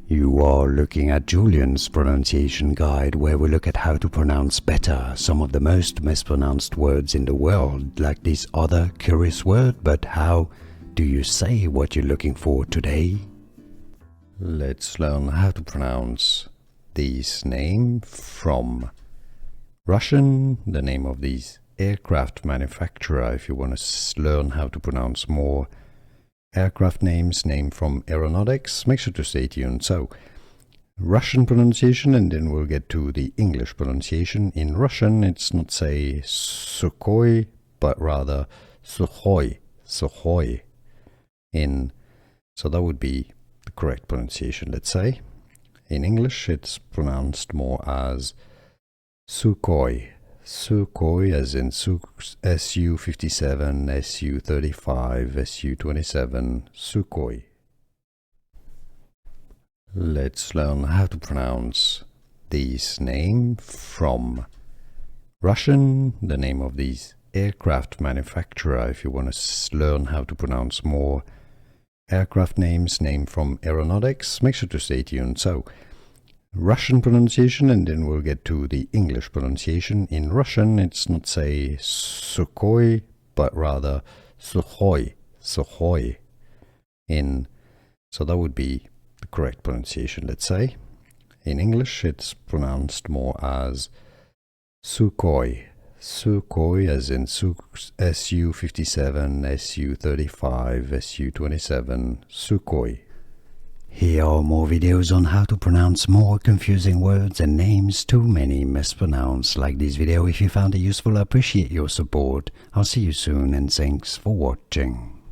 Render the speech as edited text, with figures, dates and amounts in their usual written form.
You are looking at Julian's pronunciation guide, where we look at how to pronounce better some of the most mispronounced words in the world, like this other curious word. But how do you say what you're looking for today? Let's learn how to pronounce this name from Russian, the name of this aircraft manufacturer. If you want to learn how to pronounce more aircraft names named from aeronautics, make sure to stay tuned. So, Russian pronunciation, and then we'll get to the English pronunciation. In Russian, it's not say Sukhoi, but rather Sukhoi, Sukhoi. So that would be the correct pronunciation, let's say. In English, it's pronounced more as Sukhoi. Sukhoi, as in Su-57, Su-35, Su-27, Sukhoi. Let's learn how to pronounce this name from Russian, the name of this aircraft manufacturer. If you want to learn how to pronounce more aircraft names named from aeronautics, make sure to stay tuned. So, Russian pronunciation, and then we'll get to the English pronunciation. In Russian, it's not say Sukhoi, but rather Sukhoi, Sukhoi. So that would be the correct pronunciation, let's say. In English, it's pronounced more as Sukhoi. Sukhoi, as in Su-57, Su-35, Su-27, Sukhoi. Here are more videos on how to pronounce more confusing words and names too many mispronounced. Like this video if you found it useful. I appreciate your support. I'll see you soon, and thanks for watching.